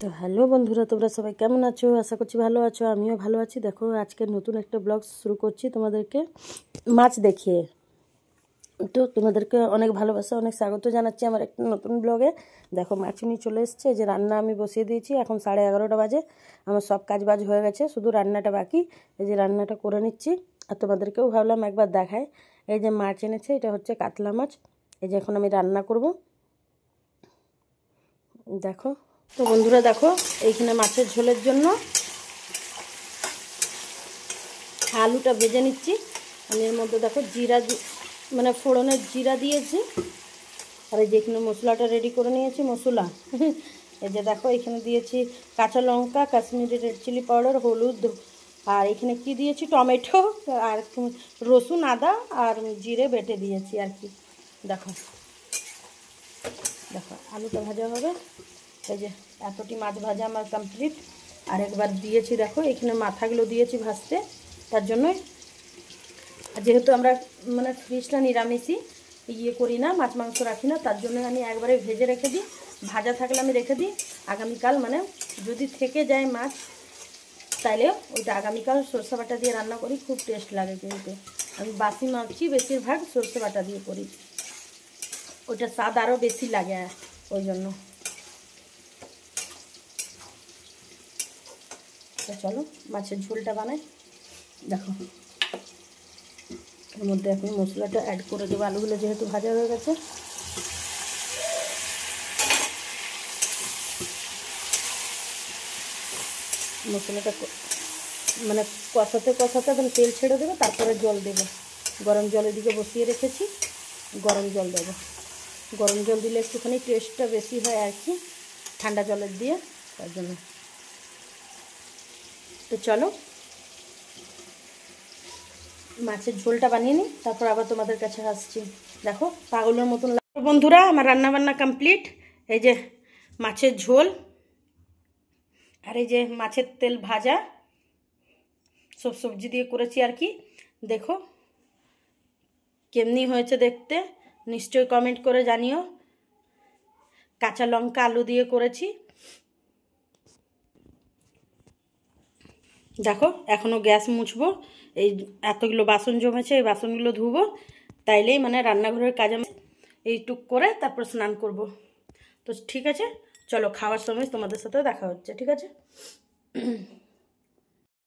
তো হ্যালো বন্ধুরা, তোমরা সবাই কেমন আছো? আশা করছি ভালো আছো। আমিও ভালো আছি। দেখো, আজকে নতুন একটা ব্লগ শুরু করছি তোমাদেরকে মাছ দেখিয়ে। তো তোমাদেরকে অনেক ভালোবাসা, অনেক স্বাগত জানাচ্ছি আমার একটা নতুন ব্লগে। দেখো, মাছ নিয়ে চলে এসছে। যে রান্না আমি বসিয়ে দিয়েছি, এখন 11:30 বাজে। আমার সব কাজ বাজ হয়ে গেছে, শুধু রান্নাটা বাকি। এই যে রান্নাটা করে নিচ্ছি, আর তোমাদেরকেও ভাবলাম একবার দেখায়। এই যে মাছ এনেছে, এটা হচ্ছে কাতলা মাছ। এই যে এখন আমি রান্না করব, দেখো। তো বন্ধুরা দেখো, এইখানে মাছের ঝোলের জন্য আলুটা ভেজে নিচ্ছি। আমি এর মধ্যে দেখো জিরা মানে ফোড়নের জিরা দিয়েছি। আর এই যে এখানে মশলাটা রেডি করে নিয়েছি, মশলা। এই যে দেখো, এখানে দিয়েছি কাঁচা লঙ্কা, কাশ্মীরি রেড চিলি পাউডার, হলুদ, আর এখানে কি দিয়েছি, টমেটো, আর রসুন, আদা আর জিরে বেটে দিয়েছি আর কি। দেখো দেখো আলুটা ভাজা হবে। এই যে এতটি মাছ ভাজা আমার কমপ্লিট। আর একবার দিয়েছি, দেখো এখানে মাথাগুলো দিয়েছি ভাজতে। তার জন্যই, যেহেতু আমরা মানে ফ্রিজটা নিরামিষই করি না, মাছ মাংস রাখি না, তার জন্য আমি একবারে ভেজে রেখে দিই। ভাজা থাকলে আমি রেখে দিই আগামীকাল, মানে যদি থেকে যায় মাছ তাইলে ওইটা আগামীকাল সরষে বাটা দিয়ে রান্না করি, খুব টেস্ট লাগে। কিন্তু আমি বাসি মাছই বেশিরভাগ সরষে বাটা দিয়ে করি, ওইটা স্বাদ আরও বেশি লাগে ওই জন্য। তো চলো মাছের ঝোলটা বানাই। দেখো, এর মধ্যে এখন মশলাটা অ্যাড করে দেবো, আলুগুলো যেহেতু ভাজা হয়ে গেছে। মশলাটা মানে কষাতে কষাতে এখন তেল ছেড়ে দেবে, তারপরে জল দেবো। গরম জল এদিকে বসিয়ে রেখেছি, গরম জল দেবো। গরম জল দিলে একটুখানি টেস্টটা বেশি হয় আর কি, ঠান্ডা জলের দিয়ে, তার জন্য। তো চলো মাছের ঝোলটা বানিয়ে নিই, তারপর আবার তোমাদের কাছে আসছি। দেখো পাগলের মতন বন্ধুরা, আমার রান্নাবান্না কমপ্লিট। এই যে মাছের ঝোল, আর এই যে মাছের তেল ভাজা, সব সবজি দিয়ে করেছি আর কি। দেখো কেমনি হয়েছে দেখতে, নিশ্চয়ই কমেন্ট করে জানিও। কাঁচা লঙ্কা আলু দিয়ে করেছি। দেখো এখনও গ্যাস মুছবো, এই এতগুলো বাসন জমেছে, এই বাসনগুলো ধুবো, তাইলেই মানে রান্নাঘরের কাজ আমি এইটুক করে তারপর স্নান করব। তো ঠিক আছে, চলো খাওয়ার সময় তোমাদের সাথে দেখা হচ্ছে, ঠিক আছে।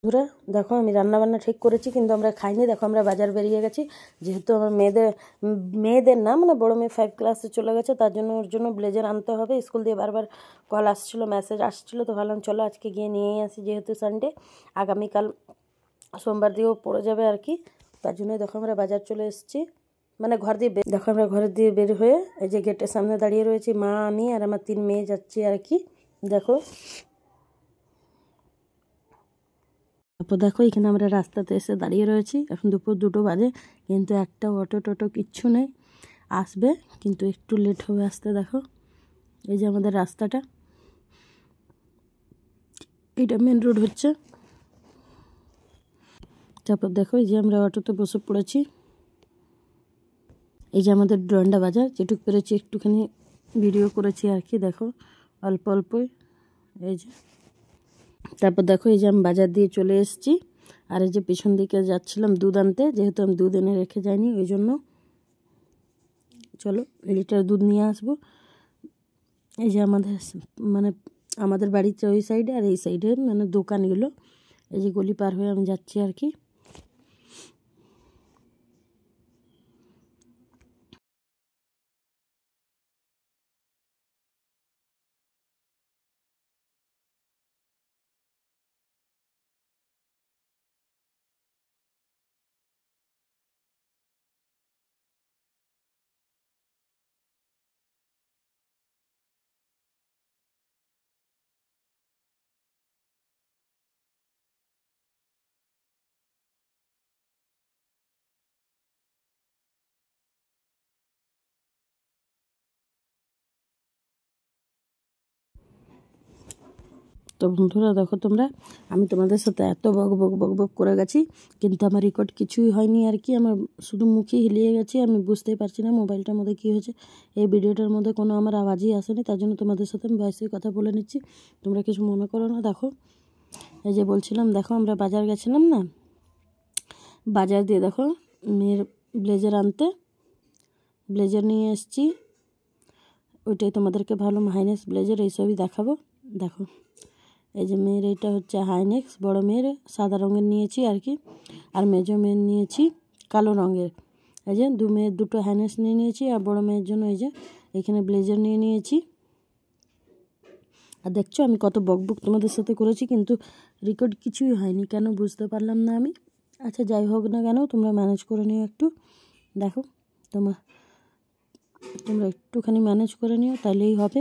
বন্ধুরা দেখো, আমি রান্নাবান্না ঠিক করেছি, কিন্তু আমরা খাইনি। দেখো আমরা বাজার বেরিয়ে গেছি, যেহেতু আমার মেয়েদের না, মানে বড়ো মেয়ে 5 ক্লাসে চলে গেছে, তার জন্য ওর জন্য ব্লেজার আনতে হবে। স্কুল দিয়ে বারবার কল আসছিলো, মেসেজ আসছিলো, তো ভাবলাম চলো আজকে গিয়ে নিয়েই আসি, যেহেতু সানডে, আগামীকাল সোমবার দিয়েও পড়ে যাবে আর কি। তার জন্যই দেখো আমরা বাজার চলে এসেছি, মানে ঘর দিয়ে দেখো আমরা ঘরের দিয়ে বের হয়ে এই যে গেটের সামনে দাঁড়িয়ে রয়েছি, মা, আমি আর আমার 3 মেয়ে যাচ্ছি আর কি। দেখো, তারপর দেখো এখানে আমরা রাস্তাতে এসে দাঁড়িয়ে রয়েছি, এখন দুপুর 2টো বাজে, কিন্তু একটা অটো টোটো কিচ্ছু নেই। আসবে কিন্তু একটু লেট হবে আসতে। দেখো এই যে আমাদের রাস্তাটা, এটা মেন রোড হচ্ছে। তারপর দেখো এই যে আমরা অটোতে বসে পড়েছি। এই যে আমাদের ডন্ডা বাজার, যেটুকু পেরেছি একটুখানি ভিডিও করেছি আর কি। দেখো অল্প অল্পই, এই যে। তারপর দেখো এই যে আমি বাজার দিয়ে চলে এসেছি, আর এই যে পিছন দিকে যাচ্ছিলাম দুধ আনতে, যেহেতু আমি দুধ এনে রেখে যাইনি, ওই জন্য। চলো লিটার দুধ নিয়ে আসবো। এই যে মানে আমাদের বাড়ির ওই সাইডে, আর এই সাইডে মানে দোকানগুলো, এই যে গলি পার হয়ে আমি যাচ্ছি আর কি। তো বন্ধুরা দেখো তোমরা, আমি তোমাদের সাথে এত বক বক বক বক করে গেছি, কিন্তু আমার রেকর্ড কিছুই হয়নি আর কি। আমার শুধু মুখে হিলিয়ে গেছি, আমি বুঝতেই পারছি না মোবাইলটার মধ্যে কী হয়েছে। এই ভিডিওটার মধ্যে কোনো আমার আওয়াজই আসেনি, তার জন্য তোমাদের সাথে আমি ভয়েসে কথা বলে নিচ্ছি, তোমরা কিছু মনে করো না। দেখো এই যে বলছিলাম, দেখো আমরা বাজার গেছিলাম না, বাজার দিয়ে দেখো মেয়ের ব্লেজার আনতে, ব্লেজার নিয়ে এসেছি। ওইটাই তোমাদেরকে ভালো হাইনেক্স ব্লেজার এইসবই দেখাবো। দেখো এই যে মেয়ের এইটা হচ্ছে হাইনেক্স, বড় মেয়ের সাদা রঙের নিয়েছি আর কি, আর মেজো মেয়ের নিয়েছি কালো রঙের। এই যে মেয়ের দুটো হাইনেক্স নিয়ে নিয়েছি, আর বড় মেয়ের জন্য এই যে এখানে ব্লেজার নিয়ে নিয়েছি। আর দেখছো আমি কত বকবক তোমাদের সাথে করেছি, কিন্তু রেকর্ড কিছুই হয়নি, কেন বুঝতে পারলাম না আমি। আচ্ছা যাই হোক না কেন, তোমরা ম্যানেজ করে নিও একটু। দেখো তোমরা একটুখানি ম্যানেজ করে নিও, তাহলেই হবে।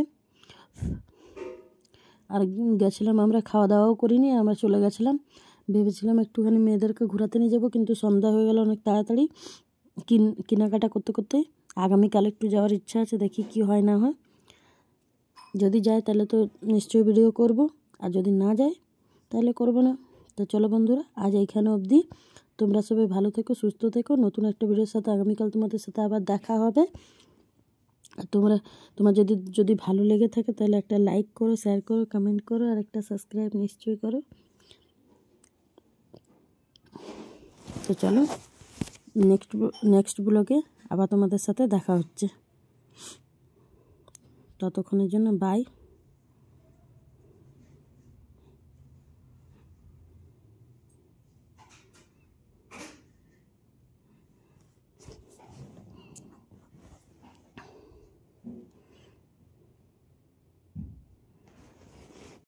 আর গেছিলাম আমরা, খাওয়া দাওয়াও করিনি, আমরা চলে গেছিলাম। ভেবেছিলাম একটুখানি মেয়েদেরকে ঘোরাতে নিয়ে যাবো, কিন্তু সন্ধ্যা হয়ে গেল অনেক তাড়াতাড়ি কেনাকাটা করতে করতে। আগামীকাল একটু যাওয়ার ইচ্ছা আছে, দেখি কি হয় না হয়। যদি যায় তাহলে তো নিশ্চয়ই ভিডিও করব, আর যদি না যায় তাহলে করব না। তো চলো বন্ধুরা, আজ এইখানে অবধি। তোমরা সবাই ভালো থেকো, সুস্থ থেকো। নতুন একটা ভিডিওর সাথে আগামীকাল তোমাদের সাথে আবার দেখা হবে। আর তোমার যদি ভালো লেগে থাকে তাহলে একটা লাইক করো, শেয়ার করো, কমেন্ট করো, আর একটা সাবস্ক্রাইব নিশ্চয়ই করো। তো চলো নেক্সট ব্লগে আবার তোমাদের সাথে দেখা হচ্ছে। ততক্ষণের জন্য বাই।